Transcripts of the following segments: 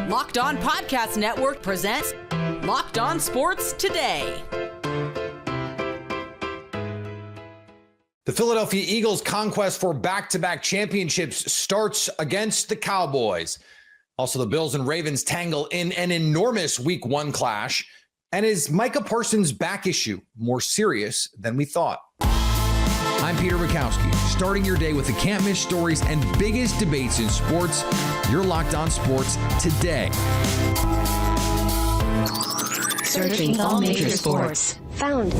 Locked On Podcast Network presents Locked On Sports Today. The Philadelphia Eagles' conquest for back-to-back championships starts against the Cowboys. Also, the Bills and Ravens tangle in an enormous Week 1 clash. And is Micah Parsons' back issue more serious than we thought? I'm Peter Bukowski, starting your day with the can't-miss stories and biggest debates in sports. You're Locked On Sports Today. Searching all major sports. Found.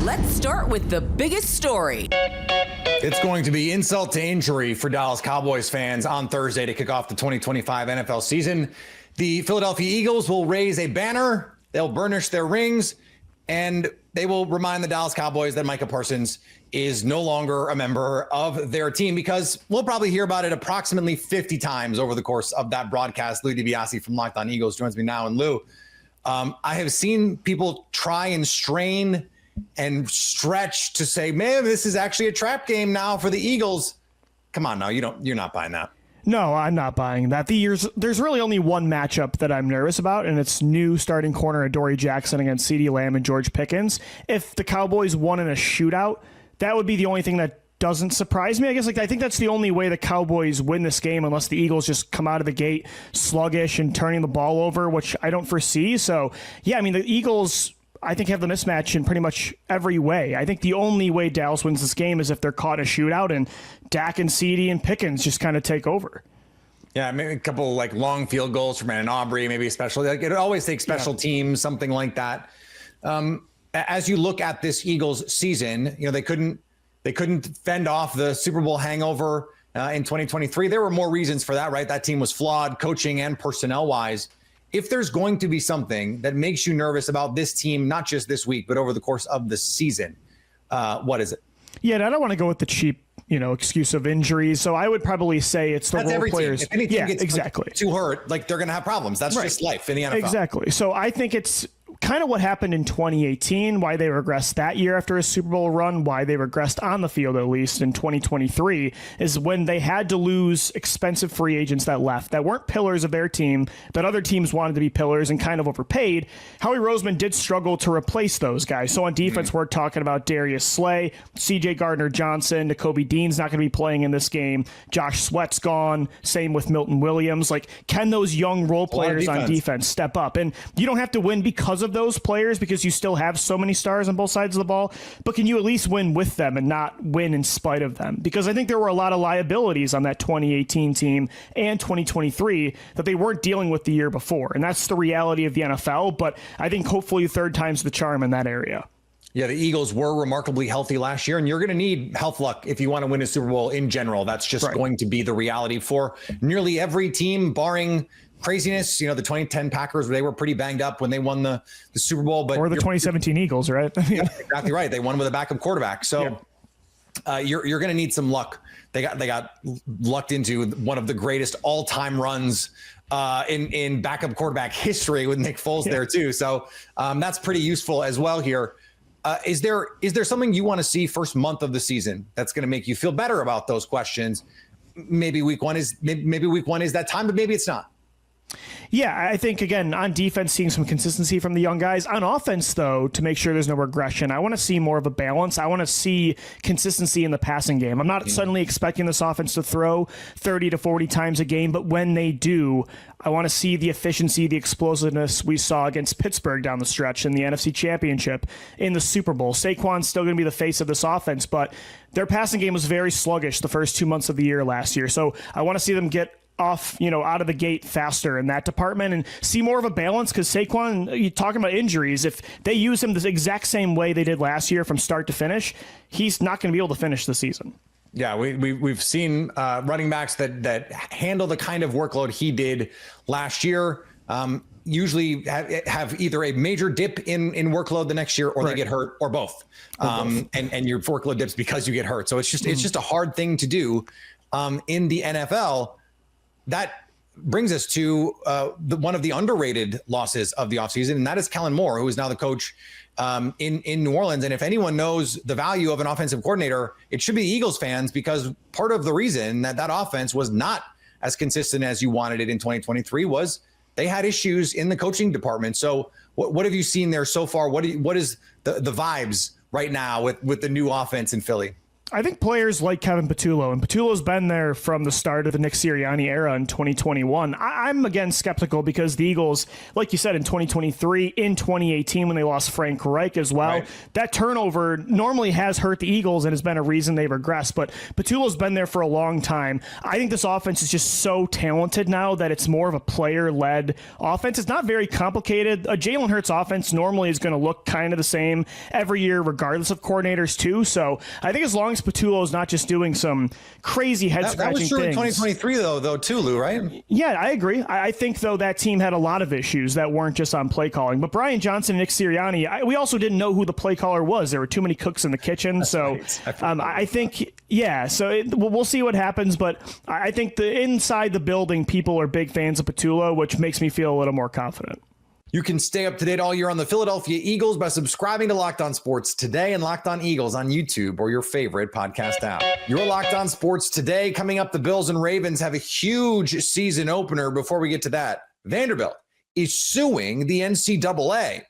Let's start with the biggest story. It's going to be insult to injury for Dallas Cowboys fans on Thursday to kick off the 2025 NFL season. The Philadelphia Eagles will raise a banner, they'll burnish their rings, and they will remind the Dallas Cowboys that Micah Parsons is no longer a member of their team, because we'll probably hear about it approximately 50 times over the course of that broadcast. Lou DiBiase from Locked On Eagles joins me now. And Lou, I have seen people try and strain and stretch to say, man, this is actually a trap game now for the Eagles. Come on now, you're not buying that. No, I'm not buying that. There's really only one matchup that I'm nervous about, and it's new starting corner Adoree Jackson against CeeDee Lamb and George Pickens. If the Cowboys won in a shootout, that would be the only thing that doesn't surprise me. I guess I think that's the only way the Cowboys win this game, unless the Eagles just come out of the gate sluggish and turning the ball over, which I don't foresee. So, yeah, I mean, the Eagles, I think, have the mismatch in pretty much every way. I think the only way Dallas wins this game is if they're caught in a shootout and Dak and CeeDee and Pickens just kind of take over. Yeah, maybe a couple like long field goals from Brandon Aubrey, maybe especially. Like, it always takes special teams, something like that. As you look at this Eagles season, they couldn't fend off the Super Bowl hangover in 2023. There were more reasons for that, right? That team was flawed, coaching and personnel wise. If there's going to be something that makes you nervous about this team, not just this week, but over the course of the season, what is it? Yeah, and I don't want to go with the cheap, excuse of injuries. So I would probably say it's the role players. If anything gets exactly too hurt, like, they're going to have problems. That's just life in the NFL. Exactly. So I think it's kind of what happened in 2018, why they regressed that year after a Super Bowl run, why they regressed on the field, at least in 2023, is when they had to lose expensive free agents that left, that weren't pillars of their team, that other teams wanted to be pillars and kind of overpaid. Howie Roseman did struggle to replace those guys. So on defense, we're talking about Darius Slay, CJ Gardner-Johnson, Nakobe Dean's not going to be playing in this game. Josh Sweat's gone. Same with Milton Williams. Like, can those young role players on defense step up? And you don't have to win because of those players, because you still have so many stars on both sides of the ball, but can you at least win with them and not win in spite of them? Because I think there were a lot of liabilities on that 2018 team and 2023 that they weren't dealing with the year before. And that's the reality of the NFL. But I think hopefully third time's the charm in that area. Yeah, the Eagles were remarkably healthy last year, and you're going to need health luck if you want to win a Super Bowl in general. That's just going to be the reality for nearly every team, barring craziness. The 2010 Packers, they were pretty banged up when they won the Super Bowl. But or the 2017 Eagles, right? Yeah, exactly right. They won with a backup quarterback. So you're going to need some luck. They got lucked into one of the greatest all-time runs in backup quarterback history with Nick Foles there too. So that's pretty useful as well here. Is there something you want to see first month of the season that's going to make you feel better about those questions? Maybe week one is that time, but maybe it's not. Yeah, I think, again, on defense, seeing some consistency from the young guys. On offense, though, to make sure there's no regression, I want to see more of a balance. I want to see consistency in the passing game. I'm not suddenly expecting this offense to throw 30 to 40 times a game, but when they do, I want to see the efficiency, the explosiveness we saw against Pittsburgh down the stretch in the NFC Championship, in the Super Bowl. Saquon's still going to be the face of this offense, but their passing game was very sluggish the first 2 months of the year last year. So I want to see them get off, out of the gate faster in that department and see more of a balance, because Saquon, you're talking about injuries. If they use him the exact same way they did last year from start to finish, he's not going to be able to finish the season. Yeah, we've seen running backs that handle the kind of workload he did last year usually have either a major dip in workload the next year, or they get hurt, or both. And your workload dips because you get hurt. So it's just a hard thing to do in the NFL. That brings us to one of the underrated losses of the offseason, and that is Kellen Moore, who is now the coach in New Orleans. And if anyone knows the value of an offensive coordinator, it should be Eagles fans, because part of the reason that offense was not as consistent as you wanted it in 2023 was they had issues in the coaching department. So what have you seen there so far? What is the vibes right now with the new offense in Philly? I think players like Kevin Patullo, and Patullo's been there from the start of the Nick Sirianni era in 2021. I'm again skeptical because the Eagles, like you said, in 2023, in 2018 when they lost Frank Reich as well, right, that turnover normally has hurt the Eagles and has been a reason they've regressed. But Patullo's been there for a long time. I think this offense is just so talented now that it's more of a player-led offense. It's not very complicated. A Jalen Hurts offense normally is going to look kind of the same every year, regardless of coordinators too. So I think as long as Patullo's not just doing some crazy head-scratching things. That was true in 2023, though, too, Lou, right? Yeah, I agree. I think, though, that team had a lot of issues that weren't just on play calling. But Brian Johnson and Nick Sirianni, we also didn't know who the play caller was. There were too many cooks in the kitchen. That's so right. I think, yeah, so we'll see what happens. But I think inside the building, people are big fans of Patullo, which makes me feel a little more confident. You can stay up to date all year on the Philadelphia Eagles by subscribing to Locked On Sports Today and Locked On Eagles on YouTube or your favorite podcast app. You're Locked On Sports Today. Coming up, the Bills and Ravens have a huge season opener. Before we get to that, Vanderbilt is suing the NCAA.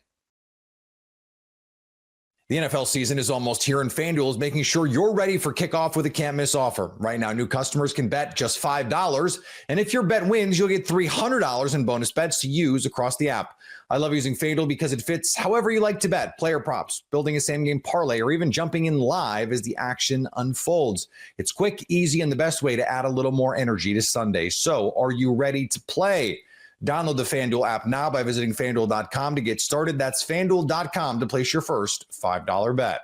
The NFL season is almost here, and FanDuel is making sure you're ready for kickoff with a can't-miss offer. Right now, new customers can bet just $5, and if your bet wins, you'll get $300 in bonus bets to use across the app. I love using FanDuel because it fits however you like to bet. Player props, building a same-game parlay, or even jumping in live as the action unfolds. It's quick, easy, and the best way to add a little more energy to Sunday. So, are you ready to play? Download the FanDuel app now by visiting FanDuel.com to get started. That's FanDuel.com to place your first $5 bet.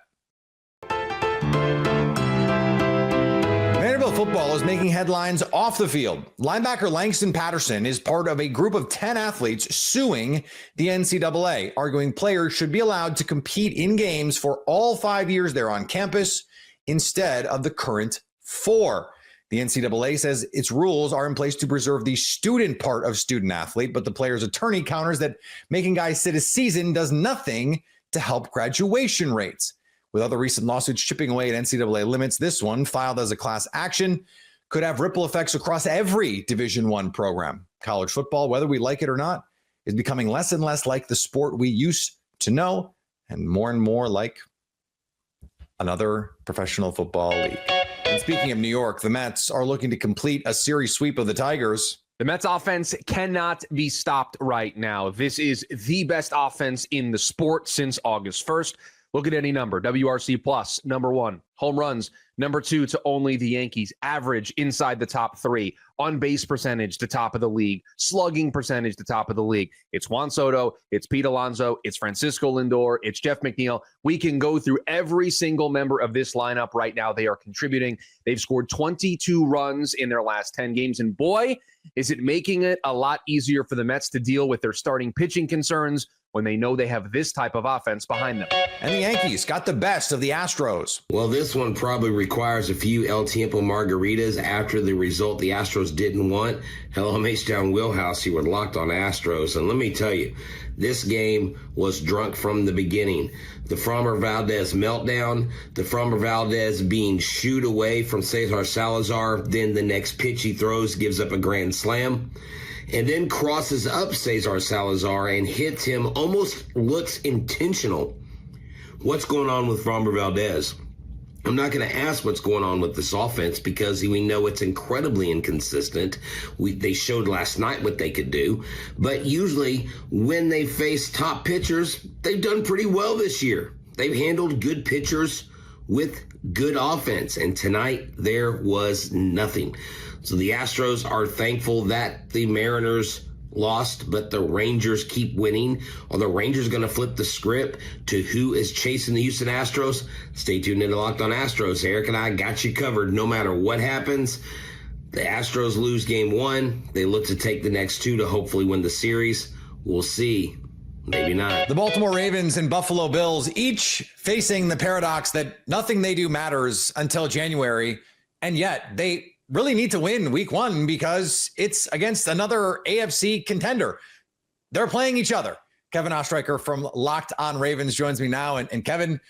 Vanderbilt football is making headlines off the field. Linebacker Langston Patterson is part of a group of 10 athletes suing the NCAA, arguing players should be allowed to compete in games for all 5 years they're on campus instead of the current 4. The NCAA says its rules are in place to preserve the student part of student athlete, but the player's attorney counters that making guys sit a season does nothing to help graduation rates. With other recent lawsuits chipping away at NCAA limits, this one, filed as a class action, could have ripple effects across every Division I program. College football, whether we like it or not, is becoming less and less like the sport we used to know and more like another professional football league. And speaking of New York, the Mets are looking to complete a series sweep of the Tigers. The Mets offense cannot be stopped right now. This is the best offense in the sport since August 1st. Look at any number. WRC plus, number 1. Home runs, number 2 to only the Yankees. Average inside the top 3. On base percentage, the top of the league. Slugging percentage, the top of the league. It's Juan Soto. It's Pete Alonso. It's Francisco Lindor. It's Jeff McNeil. We can go through every single member of this lineup right now. They are contributing. They've scored 22 runs in their last 10 games. And boy, is it making it a lot easier for the Mets to deal with their starting pitching concerns when they know they have this type of offense behind them. And the Yankees got the best of the Astros. Well, this one probably requires a few El Tiempo margaritas after the result the Astros didn't want. Hello, I'm H-Town Wheelhouse here with Locked On Astros. And let me tell you, this game was drunk from the beginning. The Framber Valdez meltdown, the Framber Valdez being shooed away from Cesar Salazar, then the next pitch he throws gives up a grand slam, and then crosses up Cesar Salazar and hits him, almost looks intentional. What's going on with Framber Valdez? I'm not going to ask what's going on with this offense because we know it's incredibly inconsistent. They showed last night what they could do, but usually when they face top pitchers, they've done pretty well this year. They've handled good pitchers with good offense, and tonight there was nothing. So the Astros are thankful that the Mariners lost, but the Rangers keep winning. Are the Rangers going to flip the script to who is chasing the Houston Astros? Stay tuned into Locked On Astros. Eric and I got you covered no matter what happens. The Astros lose game 1. They look to take the next 2 to hopefully win the series. We'll see. Maybe not. The Baltimore Ravens and Buffalo Bills each facing the paradox that nothing they do matters until January, and yet they really need to win week 1 because it's against another AFC contender. They're playing each other. Kevin Ostreicher from Locked On Ravens joins me now. And Kevin,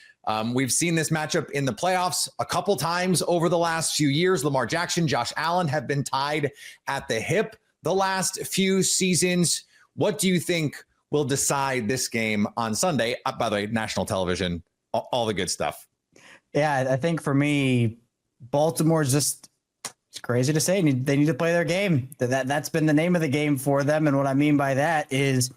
we've seen this matchup in the playoffs a couple times over the last few years. Lamar Jackson, Josh Allen have been tied at the hip the last few seasons. What do you think will decide this game on Sunday? By the way, national television, all the good stuff. Yeah, I think for me, Baltimore's just, it's crazy to say, they need to play their game. That's been the name of the game for them. And what I mean by that is,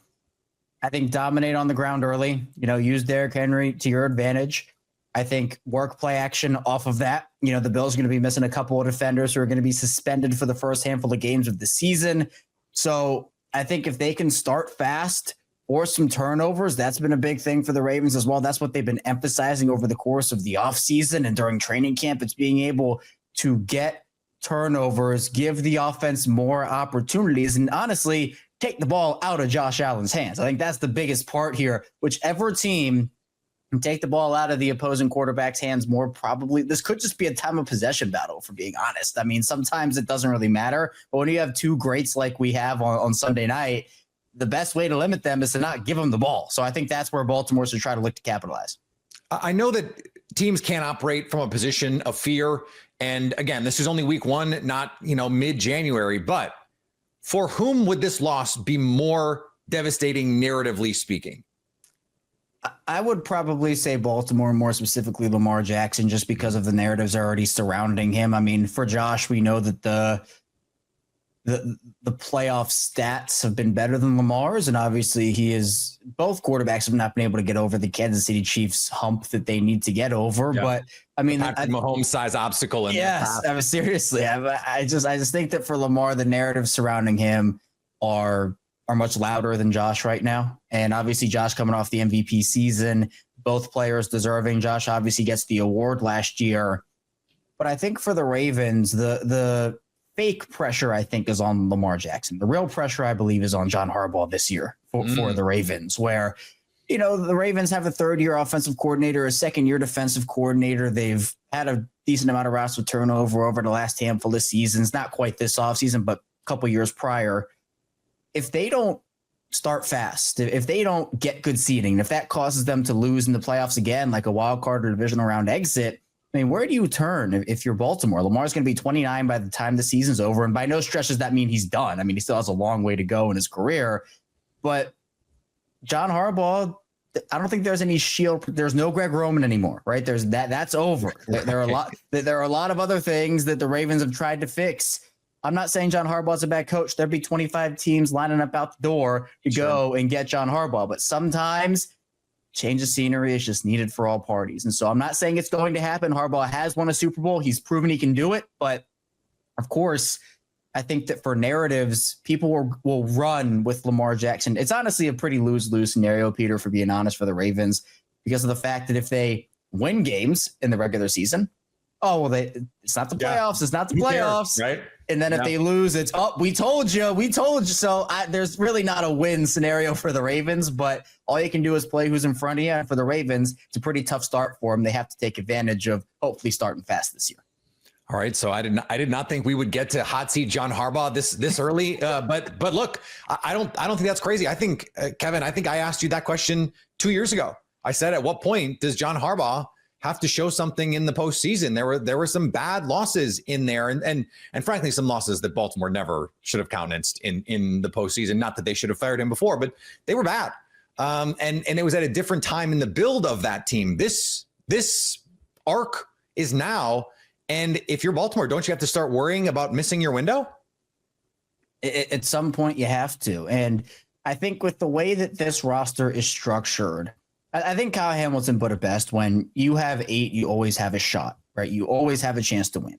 I think dominate on the ground early, use Derrick Henry to your advantage. I think work play action off of that. The Bills are going to be missing a couple of defenders who are going to be suspended for the first handful of games of the season. So I think if they can start fast or some turnovers, that's been a big thing for the Ravens as well. That's what they've been emphasizing over the course of the offseason and during training camp. It's being able to get turnovers, give the offense more opportunities, and honestly, take the ball out of Josh Allen's hands. I think that's the biggest part here. Whichever team can take the ball out of the opposing quarterback's hands more, probably this could just be a time of possession battle, for being honest. I mean, sometimes it doesn't really matter, but when you have two greats like we have on Sunday night, the best way to limit them is to not give them the ball. So I think that's where Baltimore should try to look to capitalize. I know that teams can't operate from a position of fear. And again, this is only week one, not, mid-January, but for whom would this loss be more devastating, narratively speaking? I would probably say Baltimore, more specifically Lamar Jackson, just because of the narratives already surrounding him. I mean, for Josh, we know that the playoff stats have been better than Lamar's, and obviously both quarterbacks have not been able to get over the Kansas City Chiefs hump that they need to get over. Yep. But I mean, Patrick Mahomes size obstacle. Yes, I mean, seriously, I just think that for Lamar, the narratives surrounding him are much louder than Josh right now. And obviously Josh coming off the MVP season, both players deserving. Josh obviously gets the award last year, but I think for the Ravens, the fake pressure, I think, is on Lamar Jackson. The real pressure, I believe, is on John Harbaugh this year for the Ravens, where, the Ravens have a third-year offensive coordinator, a second-year defensive coordinator. They've had a decent amount of roster turnover over the last handful of seasons, not quite this offseason, but a couple years prior. If they don't start fast, if they don't get good seeding, if that causes them to lose in the playoffs again, like a wild card or divisional round exit, I mean, where do you turn if you're Baltimore? Lamar's going to be 29 by the time the season's over. And by no stretch does that mean he's done. I mean, he still has a long way to go in his career. But John Harbaugh, I don't think there's any shield. There's no Greg Roman anymore, right? That's over. There are a lot of other things that the Ravens have tried to fix. I'm not saying John Harbaugh's a bad coach. There'd be 25 teams lining up out the door to go and get John Harbaugh. But sometimes change of scenery is just needed for all parties. And so I'm not saying it's going to happen. Harbaugh has won a Super Bowl. He's proven he can do it. But, of course, I think that for narratives, people will run with Lamar Jackson. It's honestly a pretty lose-lose scenario, Peter, for being honest, for the Ravens, because of the fact that if they win games in the regular season, it's not the playoffs. It's not the playoffs. Right. And then if they lose, it's, we told you. So there's really not a win scenario for the Ravens, but all you can do is play who's in front of you. And for the Ravens, it's a pretty tough start for them. They have to take advantage of hopefully starting fast this year. All right. So I did not think we would get to hot seat John Harbaugh this early. But look, I don't think that's crazy. I think, Kevin, I asked you that question 2 years ago. I said, at what point does John Harbaugh have to show something in the postseason? There were some bad losses in there, and frankly, some losses that Baltimore never should have countenanced in the postseason. Not that they should have fired him before, but they were bad. And it was at a different time in the build of that team. This arc is now, and if you're Baltimore, don't you have to start worrying about missing your window? At some point, you have to, and I think with the way that this roster is structured, I think Kyle Hamilton put it best: when you have 8, you always have a shot, right? You always have a chance to win.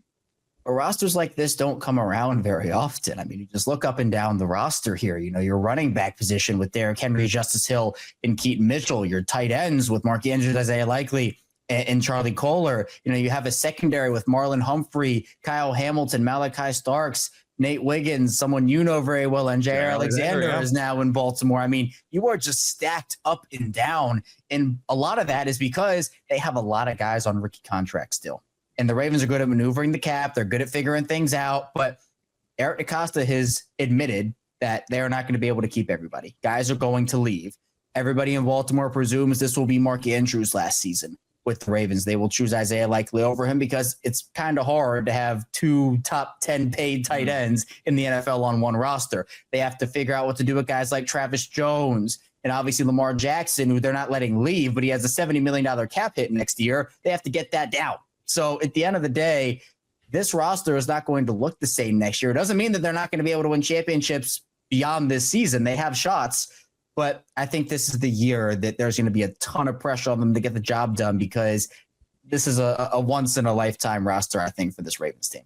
But rosters like this don't come around very often. I mean, you just look up and down the roster here. Your running back position with Derrick Henry, Justice Hill, and Keaton Mitchell. Your tight ends with Mark Andrews, Isaiah Likely, and Charlie Kohler. You have a secondary with Marlon Humphrey, Kyle Hamilton, Malachi Starks, Nate Wiggins, someone you know very well, and Jair Alexander is now in Baltimore. I mean, you are just stacked up and down. And a lot of that is because they have a lot of guys on rookie contracts still. And the Ravens are good at maneuvering the cap. They're good at figuring things out. But Eric DeCosta has admitted that they're not going to be able to keep everybody. Guys are going to leave. Everybody in Baltimore presumes this will be Mark Andrews last season. with the Ravens. They will choose Isaiah Likely over him because it's kind of hard to have 2 top 10 paid tight ends in the NFL on one roster. They have to figure out what to do with guys like Travis Jones and obviously Lamar Jackson, who they're not letting leave, but he has a $70 million cap hit next year. They have to get that down. So at the end of the day, this roster is not going to look the same next year. It doesn't mean that they're not going to be able to win championships beyond this season. They have shots. But I think this is the year that there's going to be a ton of pressure on them to get the job done because this is a once-in-a-lifetime roster, I think, for this Ravens team.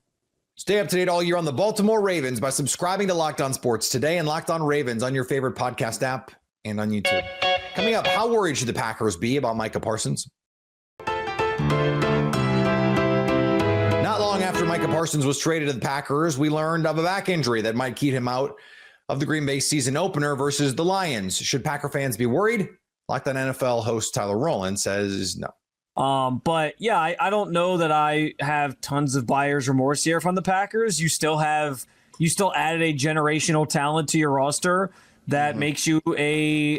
Stay up to date all year on the Baltimore Ravens by subscribing to Locked On Sports Today and Locked On Ravens on your favorite podcast app and on YouTube. Coming up, how worried should the Packers be about Micah Parsons? Not long after Micah Parsons was traded to the Packers, we learned of a back injury that might keep him out of the Green Bay season opener versus the Lions. Should Packer fans be worried? Locked On NFL host Tyler Rowland says no. But yeah, I don't know that I have tons of buyer's remorse here from the Packers. You still added a generational talent to your roster that makes you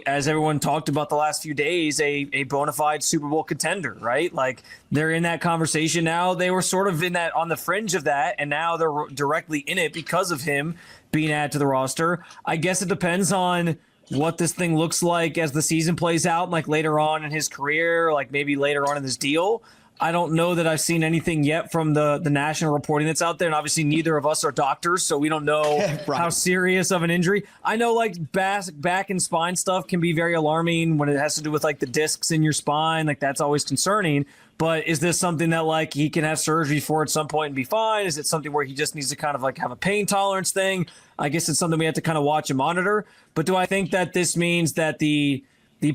as everyone talked about the last few days, a bona fide Super Bowl contender, right? Like they're in that conversation now. They were sort of on the fringe of that, and now they're directly in it because of him being added to the roster. I guess it depends on what this thing looks like as the season plays out, like later on in his career, like maybe later on in this deal. I don't know that I've seen anything yet from the national reporting that's out there. And obviously neither of us are doctors, so we don't know how serious of an injury. I know like back and spine stuff can be very alarming when it has to do with like the discs in your spine. Like that's always concerning. But is this something that like he can have surgery for at some point and be fine? Is it something where he just needs to kind of like have a pain tolerance thing? I guess it's something we have to kind of watch and monitor. But do I think that this means that the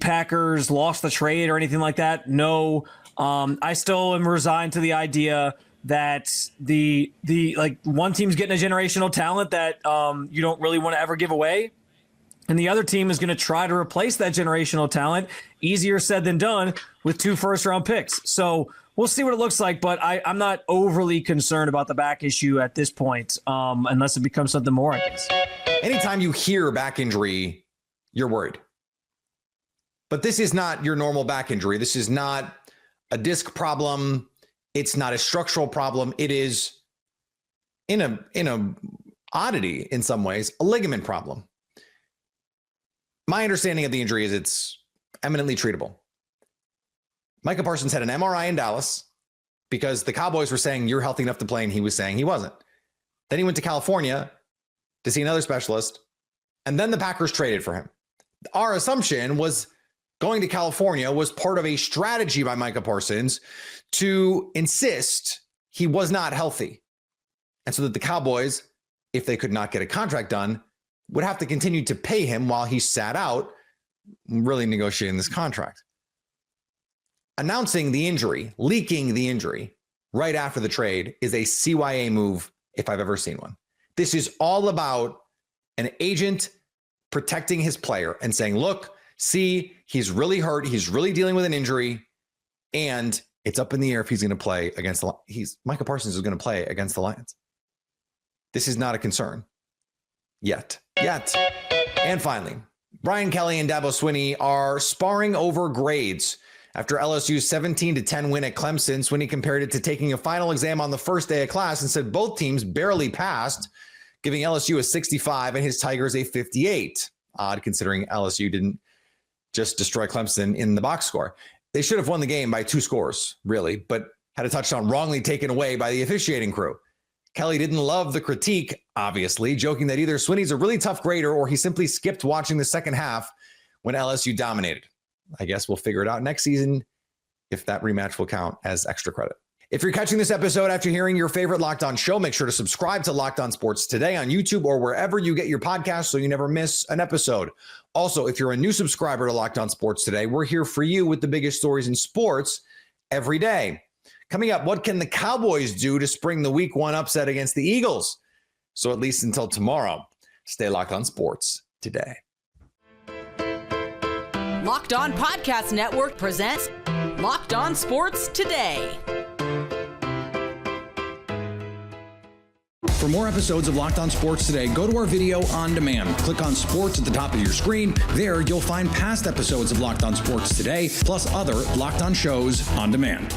Packers lost the trade or anything like that? No. I still am resigned to the idea that the like one team's getting a generational talent that you don't really want to ever give away. And the other team is going to try to replace that generational talent. Easier said than done with 2 first-round picks. So we'll see what it looks like, but I'm not overly concerned about the back issue at this point, unless it becomes something more, I guess. Anytime you hear back injury, you're worried. But this is not your normal back injury. This is not a disc problem. It's not a structural problem. It is, in a oddity in some ways, a ligament problem. My understanding of the injury is it's eminently treatable. Micah Parsons had an MRI in Dallas because the Cowboys were saying you're healthy enough to play, and he was saying he wasn't. Then he went to California to see another specialist, and then the Packers traded for him. Our assumption was going to California was part of a strategy by Micah Parsons to insist he was not healthy. And so that the Cowboys, if they could not get a contract done, would have to continue to pay him while he sat out, really negotiating this contract. Announcing the injury, leaking the injury right after the trade is a CYA move if I've ever seen one. This is all about an agent protecting his player and saying, look, see, he's really hurt. He's really dealing with an injury, and it's up in the air if he's going to play against Micah Parsons is going to play against the Lions. This is not a concern yet. And finally, Brian Kelly and Dabo Swinney are sparring over grades after LSU's 17-10 win at Clemson. Swinney compared it to taking a final exam on the first day of class and said both teams barely passed, giving LSU a 65 and his Tigers a 58. Odd considering LSU didn't just destroy Clemson in the box score. They should have won the game by 2 scores, really, but had a touchdown wrongly taken away by the officiating crew. Kelly didn't love the critique, obviously, joking that either Swinney's a really tough grader or he simply skipped watching the second half when LSU dominated. I guess we'll figure it out next season if that rematch will count as extra credit. If you're catching this episode after hearing your favorite Locked On show, make sure to subscribe to Locked On Sports Today on YouTube or wherever you get your podcasts so you never miss an episode. Also, if you're a new subscriber to Locked On Sports Today, we're here for you with the biggest stories in sports every day. Coming up, what can the Cowboys do to spring the Week 1 upset against the Eagles? So at least until tomorrow, stay locked on sports today. Locked On Podcast Network presents Locked On Sports Today. For more episodes of Locked On Sports Today, go to our video on demand. Click on Sports at the top of your screen. There, you'll find past episodes of Locked On Sports Today, plus other Locked On shows on demand.